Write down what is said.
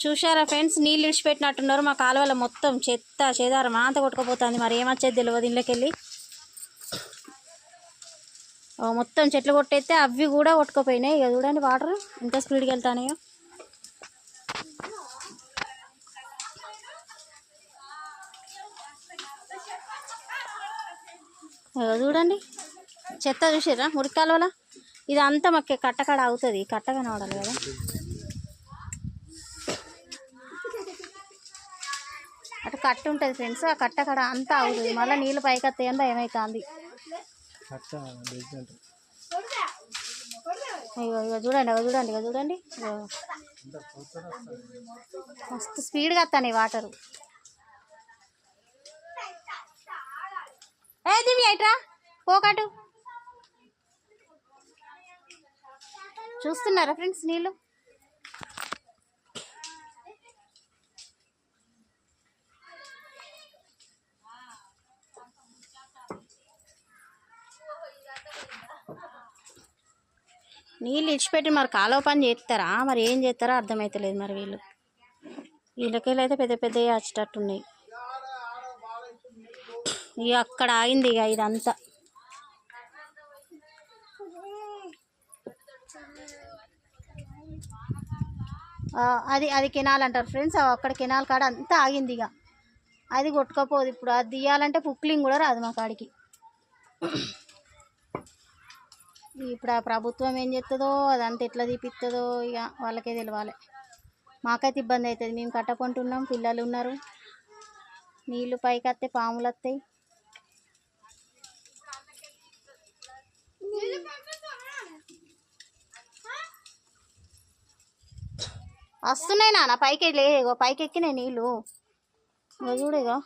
చూశారా ఫ్రెండ్స్, నీళ్ళు ఇడిచిపెట్టినట్టున్నారు. మా కాలువల మొత్తం చెత్త చెదారం అంతా కొట్టుకుపోతుంది. మరి ఏమొచ్చేది తెలియదు. ఇళ్ళకెళ్ళి మొత్తం చెట్లు కొట్టయితే అవి కూడా కొట్టుకుపోయినాయి. ఇక చూడండి వాటర్ ఎంత స్పీడ్గా వెళ్తానాయో. చూడండి చెత్త చూసిర్రా మురికాలువల. ఇదంతా మాకు కట్టకడ అవుతుంది. కట్టగా నవడాలి కదా. అటు కట్ట ఉంటుంది ఫ్రెండ్స్. ఆ కట్టకడ అంతా అవుతుంది. మళ్ళీ నీళ్ళు పైకి వస్తాయందో ఏమవుతుంది. ఇక చూడండి ఇక చూడండి మస్తు స్పీడ్గా వస్తాయి వాటరు. దివి అయిట్రా పోకటు. చూస్తున్నారా ఫ్రెండ్స్ నీళ్ళు. నీళ్ళు ఇచ్చిపెట్టి మరి కాలువ పని చేస్తారా, మరి ఏం చేస్తారో అర్థమవుతలేదు. మరి వీళ్ళకెళ్ళి అయితే పెద్ద పెద్దవి వచ్చేటట్టున్నాయి. ఇక అక్కడ ఆగింది. ఇక ఇదంతా అది కెనాల్ అంటారు ఫ్రెండ్స్. అక్కడ కెనాల్ కాడ అంతా ఆగింది. ఇక అది కొట్టుకపోదు. ఇప్పుడు అది తీయాలంటే పుక్లింగ్ కూడా రాదు మా కాడికి. ఇప్పుడు ఆ ప్రభుత్వం ఏం చేస్తుందో, అదంతా ఎట్లా తీపిస్తుందో ఇక వాళ్ళకే తెలియాలి. మాకైతే ఇబ్బంది అవుతుంది. మేము కట్టకుంటున్నాం, పిల్లలు ఉన్నారు. నీళ్ళు పైకి వస్తే పాములు వస్తాయి. వస్తున్నాయి నాన్న పైకి. లేగో పైకి ఎక్కినాయి నీళ్ళు. చూడేగో